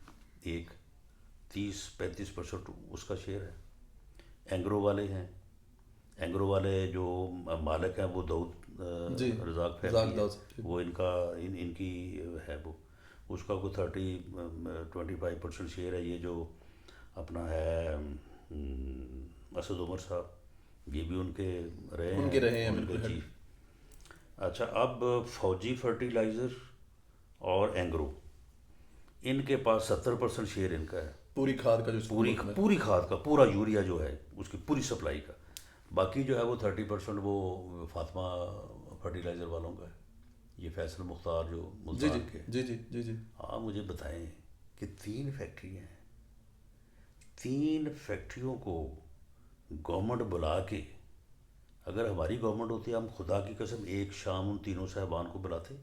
ایک 30-35% اس کا شیئر ہے. اینگرو والے ہیں، اینگرو والے جو مالک ہیں وہ داؤد جی رزاق رزاق فیملی ہے، داؤد، وہ ان کی ہے وہ، اس کا کوئی 25% شیئر ہے. یہ جو اپنا ہے اسد عمر صاحب، یہ بھی ان کے رہے ان ہیں، کے رہے ہیں ان کے بالکل ہیڈ. چیف. اچھا اب فوجی فرٹیلائزر اور اینگرو، ان کے پاس 70% شیئر ان کا ہے، پوری کھاد کا جو اس پوری ملک میں. پوری کھاد کا، پورا یوریا جو ہے اس کی پوری سپلائی کا. باقی جو ہے وہ 30% وہ فاطمہ فرٹیلائزر والوں کا ہے، یہ فیصل مختار جو جی جی ملتان کے. جی جی جی جی آپ مجھے بتائیں کہ 3 فیکٹریاں ہیں، 3 فیکٹریوں کو گورنمنٹ بلا کے، اگر ہماری گورنمنٹ ہوتی ہم خدا کی قسم ایک شام ان تینوں صاحبان کو بلاتے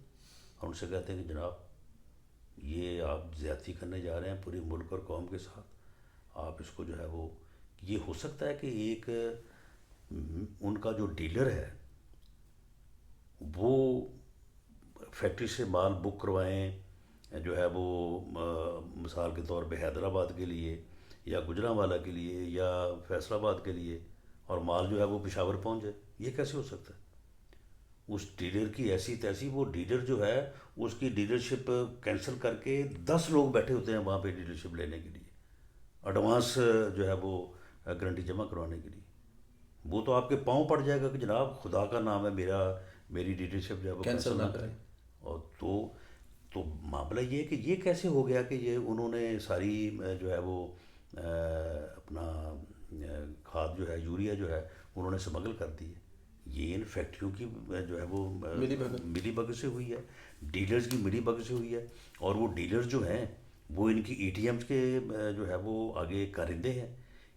اور ان سے کہتے ہیں کہ جناب یہ آپ زیادتی کرنے جا رہے ہیں پوری ملک اور قوم کے ساتھ، آپ اس کو جو ہے وہ، یہ ہو سکتا ہے کہ ایک ان کا جو ڈیلر ہے وہ فیکٹری سے مال بک کروائیں جو ہے وہ مثال کے طور پہ حیدرآباد کے لیے یا گجرانوالہ کے لیے یا فیصل آباد کے لیے، اور مال جو ہے وہ پشاور پہنچ جائے. یہ کیسے ہو سکتا ہے؟ اس ڈیلر کی ایسی تیسی، وہ ڈیلر جو ہے اس کی ڈیلرشپ کینسل کر کے 10 لوگ بیٹھے ہوتے ہیں وہاں پہ ڈیلرشپ لینے کے لیے، ایڈوانس جو ہے وہ گارنٹی جمع کروانے کے لیے. وہ تو آپ کے پاؤں پڑ جائے گا کہ جناب خدا کا نام ہے، میری ڈیلرشپ جو ہے وہ کینسل کینسل نہ نہ کریں. کریں. اور تو معاملہ یہ ہے کہ یہ کیسے ہو گیا کہ یہ انہوں نے ساری جو ہے وہ اپنا کھاد جو ہے یوریا جو ہے انہوں نے اسمگل کر دی ہے. یہ ان فیکٹریوں کی جو ہے وہ ملی بھگت. ملی بگ سے ہوئی ہے، ڈیلرز کی ملی بگ سے ہوئی ہے. اور وہ ڈیلرز جو ہیں وہ ان کی ای ٹی ایمز کے جو ہے وہ آگے کارندے ہیں،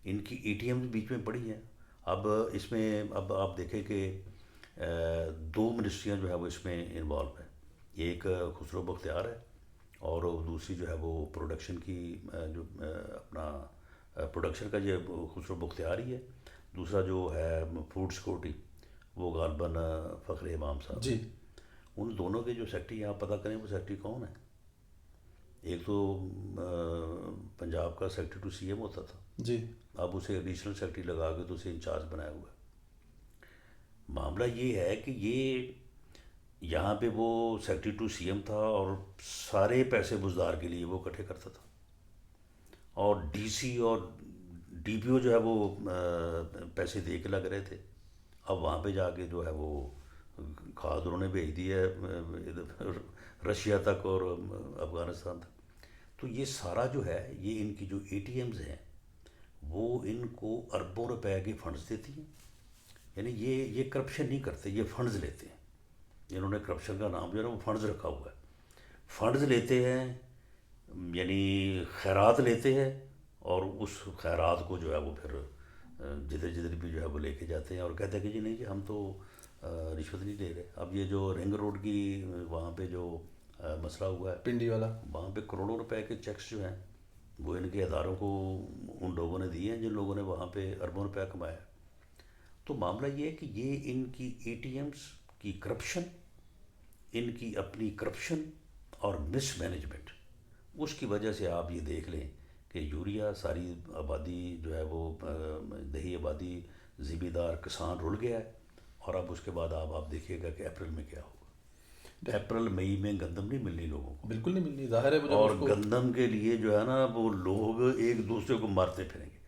ان کی ای ٹی ایمز بیچ میں پڑی ہیں. اب اس میں اب آپ دیکھیں کہ 2 منسٹریاں جو ہے وہ اس میں انوالو ہیں، ایک خسرو بختیار ہے اور دوسری جو ہے وہ پروڈکشن کی جو اپنا پروڈکشن کا جو خسرو بختیار ہی ہے. دوسرا جو ہے فوڈ سیکورٹی وہ غالباً فخر امام صاحب جی ہیں. ان دونوں کے جو سیکٹری آپ پتہ کریں وہ سیکٹری کون ہے؟ ایک تو پنجاب کا سیکٹری ٹو سی ایم ہوتا تھا، جی اب اسے ایڈیشنل سیکٹری لگا کے تو اسے انچارج بنایا ہوا ہے. معاملہ یہ ہے کہ یہ یہاں پہ وہ سیکٹری ٹو سی ایم تھا اور سارے پیسے بزدار کے لیے وہ اکٹھے کرتا تھا، اور ڈی سی اور ڈی پی او جو ہے وہ پیسے دے کے لگ رہے تھے. اب وہاں پہ جا کے جو ہے وہ کھاد انہوں نے بھیج دی ہے رشیا تک اور افغانستان تک. تو یہ سارا جو ہے یہ ان کی جو اے ٹی ایمز ہیں وہ ان کو اربوں روپے کے فنڈز دیتی ہیں. یعنی یہ کرپشن نہیں کرتے، یہ فنڈز لیتے ہیں. انہوں نے کرپشن کا نام جو ہے نا وہ فنڈز رکھا ہوا ہے. فنڈز لیتے ہیں یعنی خیرات لیتے ہیں، اور اس خیرات کو جو ہے وہ پھر جدھر جدھر بھی جو ہے وہ لے کے جاتے ہیں اور کہتے ہیں کہ جی نہیں جی ہم تو رشوت نہیں لے رہے. اب یہ جو رنگ روڈ کی وہاں پہ جو مسئلہ ہوا ہے پنڈی والا. وہاں پہ کروڑوں روپے کے چیکس جو ہیں وہ ان کے اداروں کو ان لوگوں نے دیے ہیں جن لوگوں نے وہاں پہ اربوں روپے کمایا. تو معاملہ یہ ہے کہ یہ ان کی اے ٹی ایمز کی کرپشن، ان کی اپنی کرپشن اور مس مینجمنٹ، اس کی وجہ سے آپ یہ دیکھ لیں کہ یوریا ساری آبادی جو ہے وہ دیہی آبادی زمیندار کسان رل گیا ہے. اور اب اس کے بعد آپ دیکھیے گا کہ اپریل میں کیا ہوگا. اپریل مئی میں گندم نہیں ملنی لوگوں کو، بالکل نہیں ملنی. ظاہر ہے وہ جب اور اس کو گندم کے لیے جو ہے نا وہ لوگ ایک دوسرے کو مارتے پھریں گے.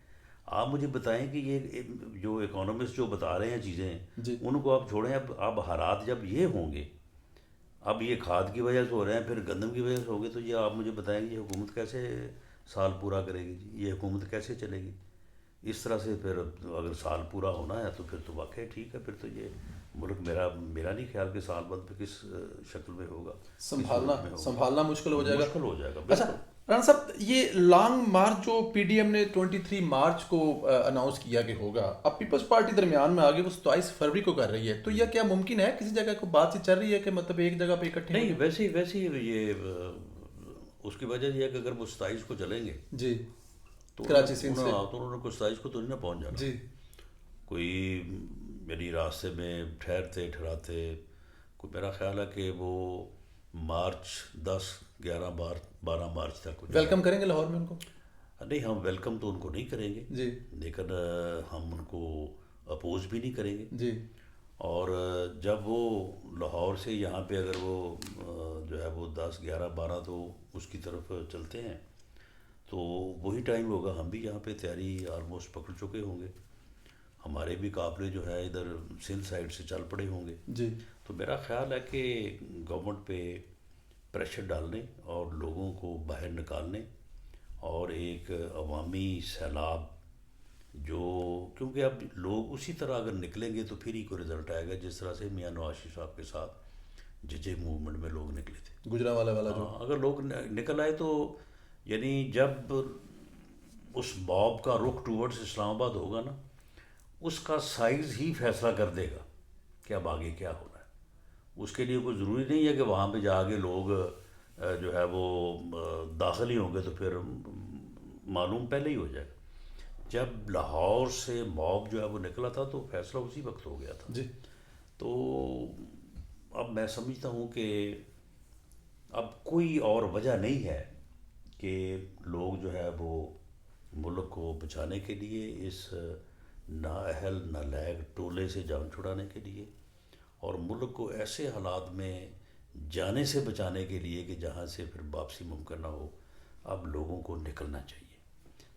آپ مجھے بتائیں کہ یہ جو اکانومسٹ جو بتا رہے ہیں چیزیں جی ان کو آپ چھوڑیں. اب حالات جب یہ ہوں گے، اب یہ کھاد کی وجہ سے ہو رہے ہیں پھر گندم کی وجہ سے ہو گئے، تو یہ آپ مجھے بتائیں گے یہ حکومت کیسے سال پورا کرے گی جی؟ یہ حکومت کیسے چلے گی اس طرح سے؟ پھر اگر سال پورا ہونا ہے تو پھر تو واقعی ٹھیک ہے، پھر تو یہ ملک میرا نہیں خیال کہ سال بعد پہ کس شکل میں ہوگا، کس صورت میں ہوگا. سنبھالنا مشکل ہو جائے گا. مشکل ہو جائے گا اچھا بالکل. رانا صاحب، یہ لانگ مارچ جو پی ڈی ایم نے 23 مارچ کو اناؤنس کیا کہ ہوگا، اب پیپلز پارٹی درمیان میں آگے وہ 27 فروری کو کر رہی ہے، تو یہ کیا ممکن ہے کسی جگہ کو بات چیت چل رہی ہے کہ مطلب ایک جگہ پہ اکٹھے نہیں ویسے ہی یہ اس کی وجہ یہ ہے کہ اگر وہ 27 کو چلیں گے جی تو کراچی سندھ سے انہوں نے کو 27 کو تو نہیں نہ پہنچ جانا. جی کوئی میری راستے میں ٹھہراتے کوئی، میرا خیال ہے کہ وہ مارچ 10 11 12 مارچ تک ہو جائے. ویلکم کریں گے لاہور میں ان کو؟ نہیں ہم ویلکم تو ان کو نہیں کریں گے جی لیکن ہم ان کو اپوز بھی نہیں کریں گے. جی اور جب وہ لاہور سے یہاں پہ اگر وہ جو ہے وہ 10 11 12 تو اس کی طرف چلتے ہیں تو وہی ٹائم ہوگا. ہم بھی یہاں پہ تیاری آلموسٹ پکڑ چکے ہوں گے، ہمارے بھی قافلے جو ہے ادھر سندھ سائڈ سے چل پڑے ہوں گے. جی تو میرا خیال ہے کہ گورنمنٹ پہ پریشر ڈالنے اور لوگوں کو باہر نکالنے اور ایک عوامی سیلاب جو، کیونکہ اب لوگ اسی طرح اگر نکلیں گے تو پھر ہی کوئی رزلٹ آئے گا جس طرح سے میاں نواز شریف صاحب کے ساتھ ججے موومنٹ میں لوگ نکلے تھے. گجرانوالہ والا جو اگر لوگ نکل آئے تو یعنی جب اس موب کا رخ ٹورڈز اسلام آباد ہوگا نا، اس کا سائز ہی فیصلہ کر دے گا کہ اب آگے کیا ہونا ہے. اس کے لیے کوئی ضروری نہیں ہے کہ وہاں پہ جا کے لوگ جو ہے وہ داخل ہی ہوں گے، تو پھر معلوم پہلے ہی ہو جائے گا. جب لاہور سے موب جو ہے وہ نکلا تھا تو فیصلہ اسی وقت ہو گیا تھا. جی تو اب میں سمجھتا ہوں کہ اب کوئی اور وجہ نہیں ہے کہ لوگ جو ہے وہ ملک کو بچانے کے لیے اس نااہل نالائق ٹولے سے جان چھڑانے کے لیے اور ملک کو ایسے حالات میں جانے سے بچانے کے لیے کہ جہاں سے پھر واپسی ممکن نہ ہو، اب لوگوں کو نکلنا چاہیے.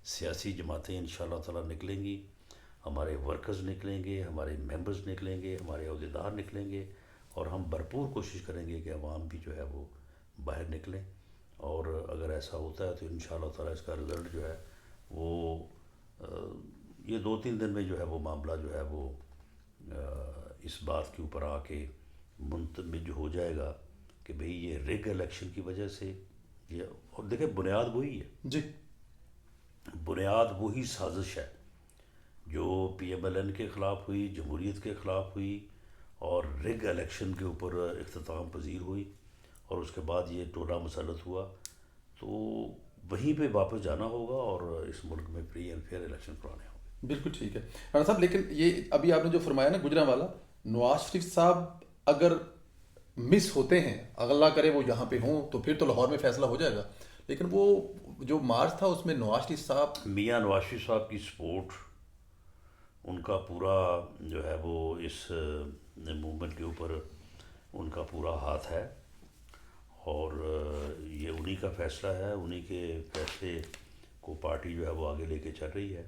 سیاسی جماعتیں انشاءاللہ تعالیٰ نکلیں گی، ہمارے ورکرز نکلیں گے، ہمارے ممبرز نکلیں گے، ہمارے عہدیدار نکلیں گے، اور ہم بھرپور کوشش کریں گے کہ عوام بھی جو ہے وہ باہر نکلیں. اور اگر ایسا ہوتا ہے تو انشاءاللہ تعالیٰ اس کا رزلٹ جو ہے وہ یہ 2-3 دن میں جو ہے وہ معاملہ جو ہے وہ اس بات کے اوپر آ کے منتمج ہو جائے گا کہ بھئی یہ ریگ الیکشن کی وجہ سے یہ. اور دیکھیں بنیاد وہی ہے، جی بنیاد وہی سازش ہے جو پی ایم ایل این کے خلاف ہوئی، جمہوریت کے خلاف ہوئی اور ریگ الیکشن کے اوپر اختتام پذیر ہوئی، اور اس کے بعد یہ ٹولہ مسلط ہوا. تو وہیں پہ واپس جانا ہوگا اور اس ملک میں فری اینڈ فیئر الیکشن کرانے ہوں گے. بالکل ٹھیک ہے رانا صاحب. لیکن یہ ابھی آپ نے جو فرمایا نا گجرانوالہ، نواز شریف صاحب اگر مس ہوتے ہیں، اگر اللہ کرے وہ یہاں پہ ہوں تو پھر تو لاہور میں فیصلہ ہو جائے گا. لیکن وہ جو مارچ تھا اس میں نواز شریف صاحب، میاں نواز شریف صاحب کی سپورٹ، ان کا پورا جو ہے وہ اس موومنٹ کے اوپر ان کا پورا ہاتھ ہے، اور یہ انہی کا فیصلہ ہے، انہی کے فیصلے کو پارٹی جو ہے وہ آگے لے کے چل رہی ہے.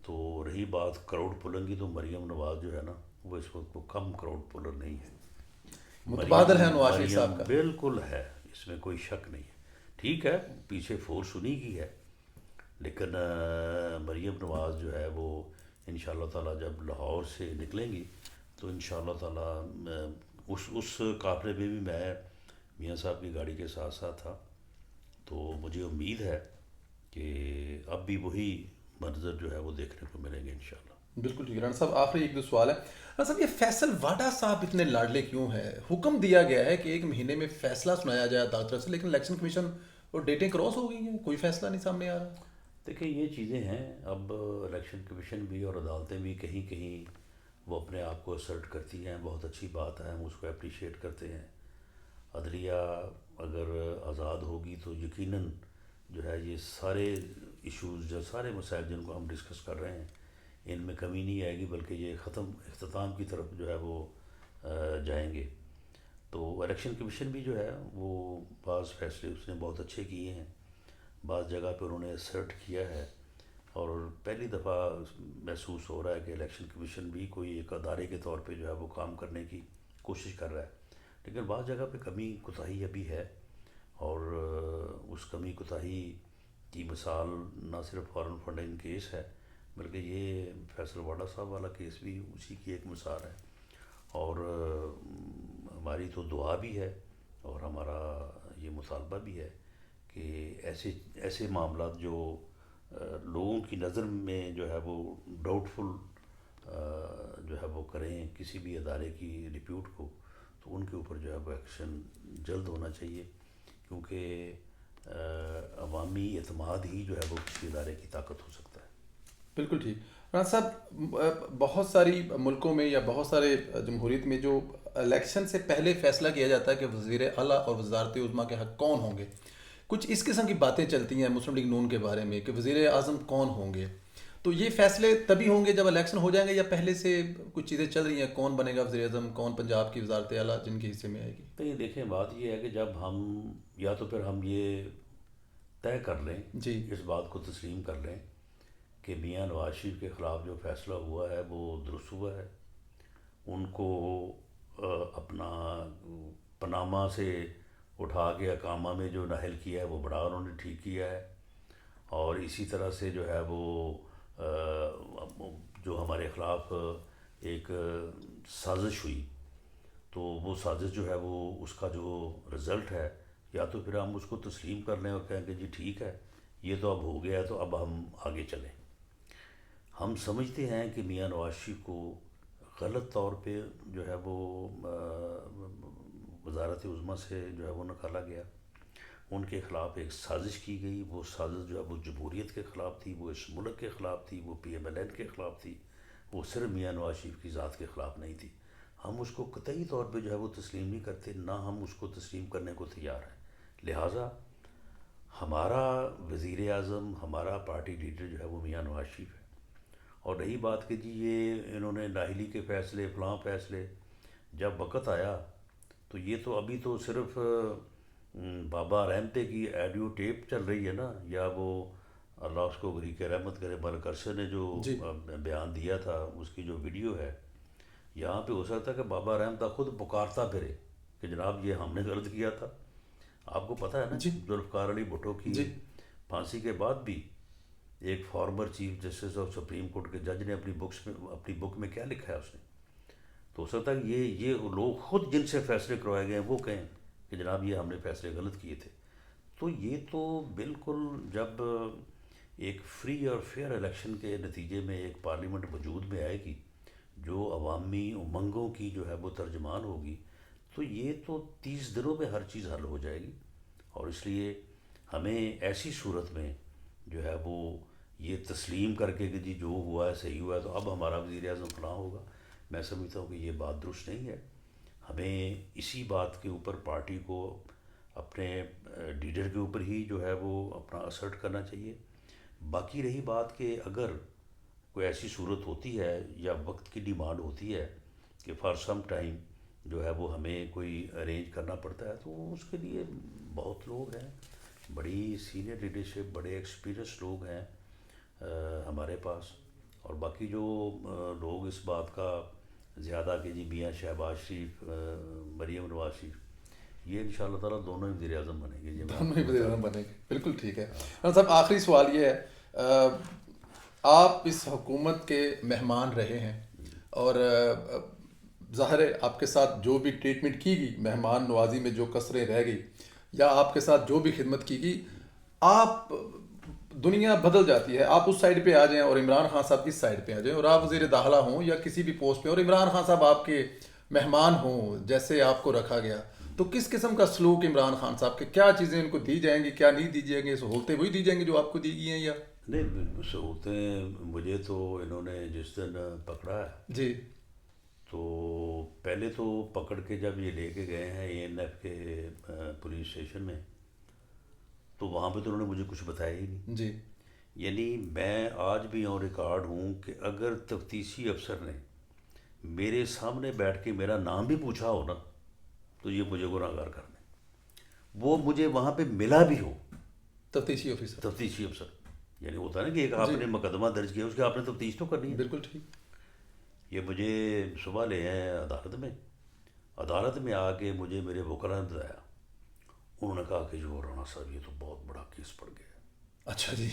تو رہی بات کراؤڈ پولنگ کی، تو مریم نواز جو ہے نا وہ اس وقت وہ کم کراؤڈ پولر نہیں ہے. متبادل ہے نواز شریف صاحب کا. بالکل ہے، اس میں کوئی شک نہیں ہے. ٹھیک ہے پیچھے فورس انہی کی ہے، لیکن مریم نواز جو ہے وہ انشاءاللہ تعالیٰ جب لاہور سے نکلیں گی تو انشاءاللہ تعالیٰ اس قافلے میں بھی میں میاں صاحب کی گاڑی کے ساتھ ساتھ تھا. تو مجھے امید ہے کہ اب بھی وہی منظر جو ہے وہ دیکھنے کو ملیں گے انشاءاللہ۔ بالکل ٹھیک ہے رانا صاحب، آخری ایک دو سوال ہے رانا صاحب، یہ فیصل واڈا صاحب اتنے لاڈلے کیوں ہے؟ حکم دیا گیا ہے کہ 1 مہینے میں فیصلہ سنایا جائے عدالت طرف سے، لیکن الیکشن کمیشن اور ڈیٹیں کراس ہو گئی ہیں، کوئی فیصلہ نہیں سامنے آ رہا۔ دیکھیں یہ چیزیں ہیں، اب الیکشن کمیشن بھی اور عدالتیں بھی کہیں کہیں وہ اپنے آپ کو اسرٹ کرتی ہیں، بہت اچھی بات ہے، ہم اس کو اپریشیٹ کرتے ہیں۔ عدلیہ اگر آزاد ہوگی تو یقیناً جو ہے یہ سارے ایشوز جو سارے مسائل جن کو ہم ڈسکس کر رہے ہیں ان میں کمی نہیں آئے گی، بلکہ یہ اختتام کی طرف جو ہے وہ جائیں گے۔ تو الیکشن کمیشن بھی جو ہے وہ بعض فیصلے اس نے بہت اچھے کیے ہیں، بعض جگہ پہ انہوں نے اسرٹ کیا ہے، اور پہلی دفعہ محسوس ہو رہا ہے کہ الیکشن کمیشن بھی کوئی ایک ادارے کے طور پہ جو ہے وہ کام کرنے کی کوشش کر رہا ہے، لیکن بعض جگہ پہ کمی کوتاہی ابھی ہے، اور اس کمی کوتاہی کی مثال نہ صرف فارن فنڈنگ کیس ہے بلکہ یہ فیصل واڈا صاحب والا کیس بھی اسی کی ایک مثال ہے۔ اور ہماری تو دعا بھی ہے اور ہمارا یہ مطالبہ بھی ہے کہ ایسے معاملات جو لوگوں کی نظر میں جو ہے وہ ڈاؤٹ فل جو ہے وہ کریں کسی بھی ادارے کی ریپیوٹ کو، تو ان کے اوپر جو ہے وہ ایکشن جلد ہونا چاہیے، کیونکہ عوامی اعتماد ہی جو ہے وہ کسی ادارے کی طاقت ہو سکتا ہے۔ بالکل ٹھیک رانا صاحب، بہت ساری ملکوں میں یا بہت سارے جمہوریت میں جو الیکشن سے پہلے فیصلہ کیا جاتا ہے کہ وزیر اعلیٰ اور وزارت عظمیٰ کے حق کون ہوں گے، کچھ اس قسم کی باتیں چلتی ہیں مسلم لیگ نون کے بارے میں کہ وزیر اعظم کون ہوں گے، تو یہ فیصلے تبھی ہوں گے جب الیکشن ہو جائیں گے، یا پہلے سے کچھ چیزیں چل رہی ہیں کون بنے گا وزیر اعظم، کون پنجاب کی وزارت اعلیٰ جن کے حصے میں آئے گی؟ تو یہ دیکھیں بات یہ ہے کہ جب ہم یا تو پھر ہم یہ طے کر لیں، جی اس بات کو تسلیم کر لیں کہ میاں نواز شریف کے خلاف جو فیصلہ ہوا ہے وہ درست ہوا ہے، ان کو اپنا پاناما سے اٹھا کے اقامہ میں جو نااہل کیا ہے وہ بڑا انہوں نے ٹھیک کیا ہے، اور اسی طرح سے جو ہے وہ جو ہمارے خلاف ایک سازش ہوئی، تو وہ سازش جو ہے وہ اس کا جو رزلٹ ہے، یا تو پھر ہم اس کو تسلیم کر لیں اور کہیں کہ جی ٹھیک ہے یہ تو اب ہو گیا ہے تو اب ہم آگے چلیں۔ ہم سمجھتے ہیں کہ میاں نواز شریف کو غلط طور پہ جو ہے وہ وزارت عظمیٰ سے جو ہے وہ نکالا گیا، ان کے خلاف ایک سازش کی گئی، وہ سازش جو ہے وہ جمہوریت کے خلاف تھی، وہ اس ملک کے خلاف تھی، وہ پی ایم ایل این کے خلاف تھی، وہ صرف میاں نواز شریف کی ذات کے خلاف نہیں تھی۔ ہم اس کو قطعی طور پہ جو ہے وہ تسلیم نہیں کرتے، نہ ہم اس کو تسلیم کرنے کو تیار ہیں، لہٰذا ہمارا وزیر اعظم، ہمارا پارٹی لیڈر جو ہے وہ میاں نواز شریف ہے۔ اور رہی بات کہ جی یہ انہوں نے نااہلی کے فیصلے فلاں فیصلے، جب وقت آیا تو یہ تو ابھی تو صرف بابا رحمتے کی آڈیو ٹیپ چل رہی ہے نا، یا وہ اللہ اس کو غریق رحمت کرے ملک عرصہ نے جو جی بیان دیا تھا اس کی جو ویڈیو ہے، یہاں پہ ہو سکتا ہے کہ بابا رحمتہ خود پکارتا پھرے کہ جناب یہ ہم نے غلط کیا تھا۔ آپ کو پتہ ہے نا جی ذوالفقار علی بھٹو کی جی پھانسی کے بعد بھی ایک farmer chief justice of supreme court کے جج نے اپنی بک میں کیا لکھا ہے اس نے، تو ہو سکتا ہے یہ لوگ خود جن سے فیصلے کروائے گئے ہیں وہ کہیں کہ جناب یہ ہم نے فیصلے غلط کیے تھے۔ تو یہ تو بالکل جب ایک فری اور فیئر الیکشن کے نتیجے میں ایک پارلیمنٹ وجود میں آئے گی جو عوامی امنگوں کی جو ہے وہ ترجمان ہوگی، تو یہ تو 30 دنوں میں ہر چیز حل ہو جائے گی، اور اس لیے ہمیں ایسی صورت میں جو ہے وہ یہ تسلیم کر کے کہ جی جو ہوا ہے صحیح ہوا ہے تو اب ہمارا وزیر اعظم فلاں ہوگا، میں سمجھتا ہوں کہ یہ بات درست نہیں ہے۔ ہمیں اسی بات کے اوپر پارٹی کو اپنے لیڈر کے اوپر ہی جو ہے وہ اپنا اسرٹ کرنا چاہیے۔ باقی رہی بات کہ اگر کوئی ایسی صورت ہوتی ہے یا وقت کی ڈیمانڈ ہوتی ہے کہ فار سم ٹائم جو ہے وہ ہمیں کوئی ارینج کرنا پڑتا ہے، تو اس کے لیے بہت لوگ ہیں، بڑی سینئر لیڈرشپ، بڑے ایکسپیرینس لوگ ہیں ہمارے پاس، اور باقی جو لوگ اس بات کا زیادہ کہ جی میاں شہباز شریف، مریم نواز شریف، یہ ان شاء اللہ تعالیٰ دونوں ہی وزیر اعظم بنیں گے، یہ دونوں ہی وزیر اعظم بنے گے، بالکل ٹھیک ہے۔ رانا صاحب آخری سوال یہ ہے، آپ اس حکومت کے مہمان رہے ہیں، اور ظاہر ہے آپ کے ساتھ جو بھی ٹریٹمنٹ کی گئی، مہمان نوازی میں جو کسریں رہ گئی یا آپ کے ساتھ جو بھی خدمت کی گئی، آپ دنیا بدل جاتی ہے، آپ اس سائڈ پہ آ جائیں اور عمران خان صاحب کی سائڈ پہ آ جائیں، اور آپ وزیر داخلہ ہوں یا کسی بھی پوسٹ پہ اور عمران خان صاحب آپ کے مہمان ہوں جیسے آپ کو رکھا گیا، تو کس قسم کا سلوک عمران خان صاحب کے، کیا چیزیں ان کو دی جائیں گی، کیا نہیں دی جائیں گی، سہولتیں وہی دی جائیں گی جو آپ کو دی گئی ہیں یا؟ نہیں، سہولتیں مجھے تو انہوں نے جس دن پکڑا ہے، جی تو پہلے تو پکڑ کے جب یہ لے کے گئے ہیں اے این ایف کے پولیس اسٹیشن میں، تو وہاں پہ تو انہوں نے مجھے کچھ بتایا ہی نہیں. جی یعنی میں آج بھی آن ریکارڈ ہوں کہ اگر تفتیشی افسر نے میرے سامنے بیٹھ کے میرا نام بھی پوچھا ہو نا، تو یہ مجھے گناہ گار کر دیں. وہ مجھے وہاں پہ ملا بھی ہو، تفتیشی آفیسر. تفتیشی افسر، یعنی ہوتا ہے نا کہ ایک آپ جی نے مقدمہ درج کیا، اس کے آپ نے تفتیش تو کرنی ہے. بالکل ٹھیک. یہ مجھے صبح لے آئے عدالت میں آ کے مجھے میرے وکلاء نے بتایا. انہوں نے کہا کہ جو رانا صاحب یہ تو بہت بڑا کیس پڑ گیا ہے. اچھا جی.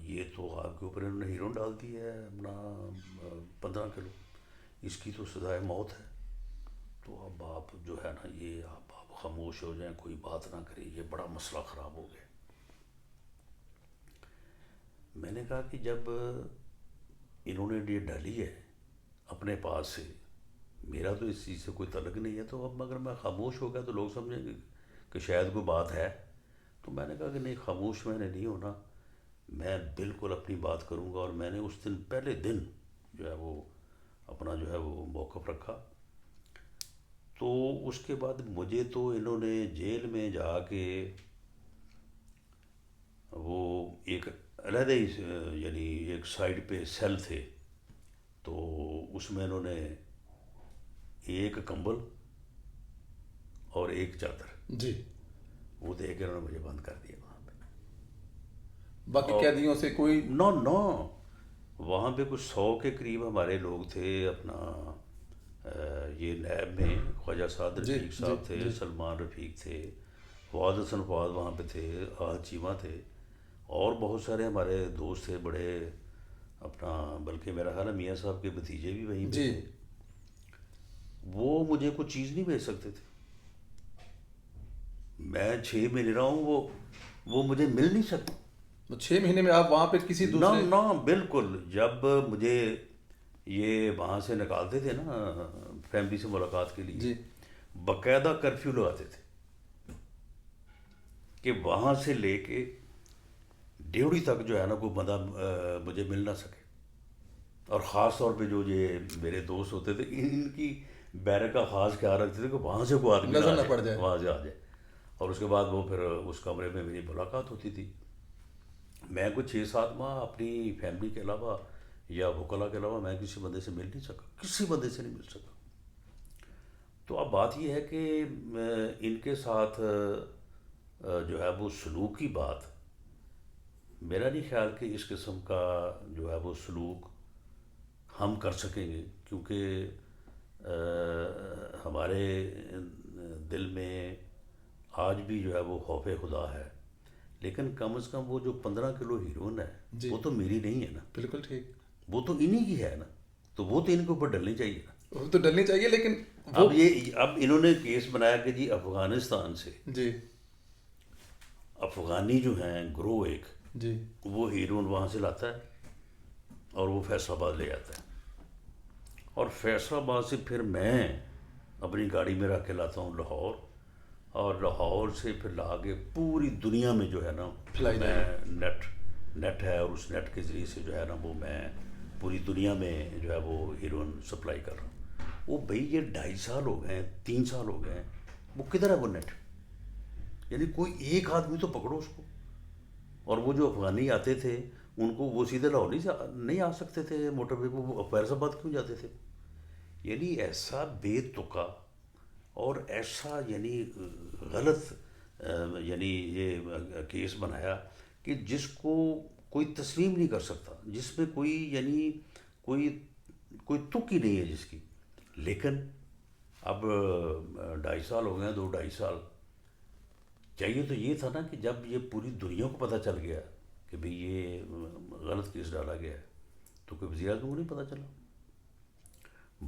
یہ تو آپ کے اوپر انہوں نے ہیرون ڈال دی ہے اپنا 15 کلو، اس کی تو سزائے موت ہے. تو اب آپ جو ہے نا یہ آپ خاموش ہو جائیں، کوئی بات نہ کریں، یہ بڑا مسئلہ خراب ہو گیا. میں نے کہا کہ جب انہوں نے یہ ڈالی ہے اپنے پاس سے، میرا تو اس چیز سے کوئی تعلق نہیں ہے، تو اب اگر میں خاموش ہو گیا تو لوگ سمجھیں گے کہ شاید کوئی بات ہے. تو میں نے کہا کہ نہیں، خاموش میں نے نہیں ہونا، میں بالکل اپنی بات کروں گا. اور میں نے اس دن پہلے دن جو ہے وہ اپنا جو ہے وہ موقف رکھا. تو اس کے بعد مجھے تو انہوں نے جیل میں جا کے وہ ایک علیحدہ ہی یعنی ایک سائڈ پہ سیل تھے، تو اس میں انہوں نے ایک کمبل اور ایک چادر جی وہ دے کے انہوں نے مجھے بند کر دیا وہاں پہ. باقی اور قیدیوں سے کوئی؟ نو نو، وہاں پہ کچھ 100 کے قریب ہمارے لوگ تھے. اپنا یہ نیب میں خواجہ سعد جی رفیق جی صاحب تھے، جی سلمان رفیق تھے، فواد حسن فواد وہاں پہ تھے، آہد چیمہ تھے، اور بہت سارے ہمارے دوست تھے بڑے. اپنا بلکہ میرا خیال ہے میاں صاحب کے بھتیجے بھی وہیں پہ جی. تھے. وہ مجھے کچھ چیز نہیں بھیج سکتے تھے. میں 6 مہینے رہا ہوں، وہ مجھے مل نہیں سکتا. 6 مہینے میں آپ وہاں پہ کسی نہ دوسرے؟ نہ بالکل. جب مجھے یہ وہاں سے نکالتے تھے نا فیملی سے ملاقات کے لیے، جی باقاعدہ کرفیو لگاتے تھے کہ وہاں سے لے کے ڈیوڑی تک جو ہے نا کوئی بندہ مجھے مل نہ سکے. اور خاص طور پہ جو یہ میرے دوست ہوتے تھے، ان کی بیرک کا خاص خیال رکھتے تھے کہ وہاں سے کوئی آدمی نظر نہ نہ پڑ جائے. وہاں سے آ جائے. اور اس کے بعد وہ پھر اس کمرے میں میری ملاقات ہوتی تھی. میں کچھ 6-7 ماہ اپنی فیملی کے علاوہ یا وکلاء کے علاوہ میں کسی بندے سے مل نہیں سکا، کسی بندے سے نہیں مل سکا. تو اب بات یہ ہے کہ ان کے ساتھ جو ہے وہ سلوک کی بات، میرا نہیں خیال کہ اس قسم کا جو ہے وہ سلوک ہم کر سکیں گے، کیونکہ ہمارے دل میں آج بھی جو ہے وہ خوف خدا ہے. لیکن کم از کم وہ جو 15 کلو ہیرون ہے جی وہ تو میری نہیں ہے نا، بالکل ٹھیک. وہ تو انہی کی ہے نا، تو وہ تو ان کے اوپر ڈلنی چاہیے نا. وہ تو ڈرنی چاہیے، لیکن وہ اب انہوں نے کیس بنایا کہ جی افغانستان سے جی افغانی جو ہیں گروہ ایک، جی وہ ہیرون وہاں سے لاتا ہے اور وہ فیصل آباد لے جاتا ہے. اور فیصل آباد سے پھر میں اپنی گاڑی میں رکھ کے لاتا ہوں لاہور، اور لاہور سے پھر لا کے پوری دنیا میں جو ہے نا فلائی میں نیٹ ہے، اور اس نیٹ کے ذریعے سے جو ہے نا وہ میں پوری دنیا میں جو ہے وہ ہیروئن سپلائی کر رہا ہوں. وہ بھائی یہ 2.5 سال ہو گئے ہیں، 3 سال ہو گئے ہیں، وہ کدھر ہے وہ نیٹ؟ یعنی کوئی ایک آدمی تو پکڑو اس کو. اور وہ جو افغانی آتے تھے ان کو وہ سیدھے لاہور نہیں آ سکتے تھے موٹر وے پہ، وہ فیض آباد کیوں جاتے تھے؟ یعنی ایسا بے تکا اور ایسا یعنی غلط یعنی یہ کیس بنایا کہ جس کو کوئی تسلیم نہیں کر سکتا، جس میں کوئی یعنی کوئی تک ہی نہیں ہے جس کی. لیکن اب 2.5 سال ہو گئے ہیں، 2-2.5 سال. چاہیے تو یہ تھا نا کہ جب یہ پوری دنیا کو پتہ چل گیا کہ بھئی یہ غلط کیس ڈالا گیا ہے، تو کوئی وزیر اعظم کو نہیں پتہ چلا،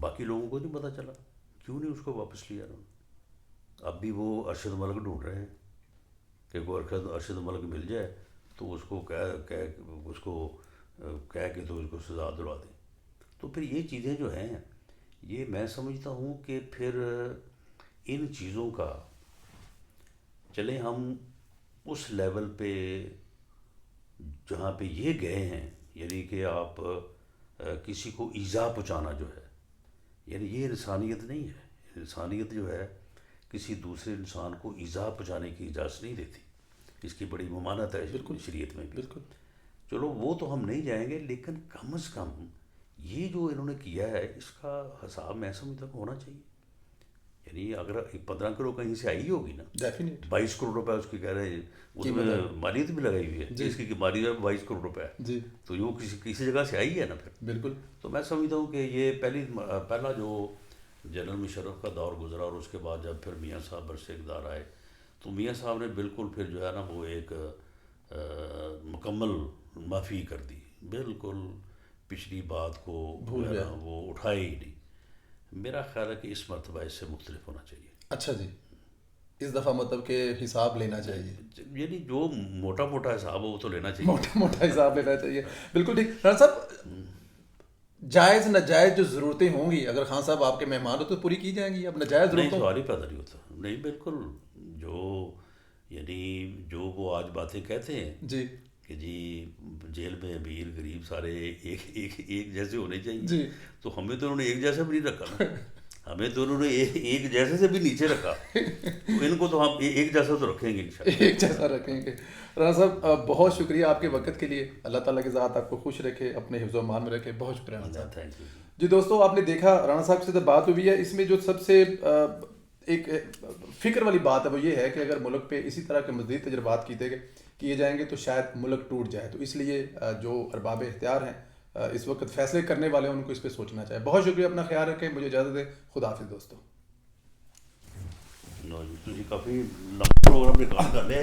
باقی لوگوں کو نہیں پتہ چلا، کیوں نہیں اس کو واپس لیا انہوں نے؟ اب بھی وہ ارشد ملک ڈھونڈ رہے ہیں کہ کوئی ارشد ملک مل جائے تو اس کو کہہ کے تو اس کو سزا دلوا دیں. تو پھر یہ چیزیں جو ہیں یہ میں سمجھتا ہوں کہ پھر ان چیزوں کا چلیں ہم اس لیول پہ جہاں پہ یہ گئے ہیں، یعنی کہ آپ کسی کو ایذا پہنچانا جو ہے، یعنی یہ انسانیت نہیں ہے. انسانیت جو ہے کسی دوسرے انسان کو ایذا پہنچانے کی اجازت نہیں دیتی، اس کی بڑی ممانعت ہے شریعت میں بھی. بالکل. چلو وہ تو ہم نہیں جائیں گے، لیکن کم از کم یہ جو انہوں نے کیا ہے اس کا حساب میں سمجھتا کہ ہونا چاہیے. یعنی اگر 15 کروڑ کہیں سے آئی ہوگی نا، ڈیفینیٹ 22 کروڑ روپے اس کی کہہ رہے ہیں، اس میں مالیت بھی لگائی ہوئی ہے، اس کی مالیت 22 کروڑ روپے ہے، جی تو وہ کسی جگہ سے آئی ہے نا پھر. بالکل. تو میں سمجھتا ہوں کہ یہ پہلا جو جنرل مشرف کا دور گزرا، اور اس کے بعد جب پھر میاں صاحب برسے اقتدار آئے تو میاں صاحب نے بالکل پھر جو ہے نا وہ ایک مکمل معافی کر دی، بالکل پچھلی بات کو جو ہے نا وہ اٹھائے ہی نہیں. میرا خیال ہے کہ اس مرتبہ اس سے مختلف ہونا چاہیے. اچھا جی، اس دفعہ مطلب کہ حساب لینا چاہیے، یعنی جو موٹا موٹا حساب ہو وہ تو لینا چاہیے، موٹا موٹا حساب لینا چاہیے. بالکل ٹھیک. رانا صاحب، جائز ناجائز جو ضرورتیں ہوں گی، اگر خان صاحب آپ کے مہمان ہو تو پوری کی جائیں گی. اب ناجائز نہیں ضرورتوں سوال ہی پیدا نہیں ہوتا. نہیں بالکل، جو وہ آج باتیں کہتے ہیں جی کہ جی جیل میں امیر غریب سارے ایک جیسے ہونے چاہیے، جی، تو ہمیں تو انہوں نے ایک جیسا بھی نہیں رکھا نا، ہمیں تو انہوں نے ایک جیسے سے بھی نیچے رکھا، تو ان کو تو ہم ایک جیسا تو رکھیں گے انشاءاللہ. ایک جیسا رکھیں گے. رانا صاحب بہت شکریہ آپ کے وقت کے لیے. اللہ تعالیٰ کی ذات آپ کو خوش رکھے، اپنے حفظ و امان میں رکھے. بہت شکریہ رانا صاحب. Thank you. جی دوستو، آپ نے دیکھا رانا صاحب سے بات ہوئی ہے. اس میں جو سب سے ایک فکر والی بات ہے وہ یہ ہے کہ اگر ملک پہ اسی طرح کے مزید تجربات کیے جائیں گے تو شاید ملک ٹوٹ جائے. تو اس لیے جو ارباب اختیار ہیں، اس وقت فیصلے کرنے والے ہیں، ان کو اس پہ سوچنا چاہیے. بہت شکریہ، اپنا خیال رکھیں. مجھے اجازت دیں. خدا حافظ دوستو. کافی لمبا پروگرام نکال کر لیا.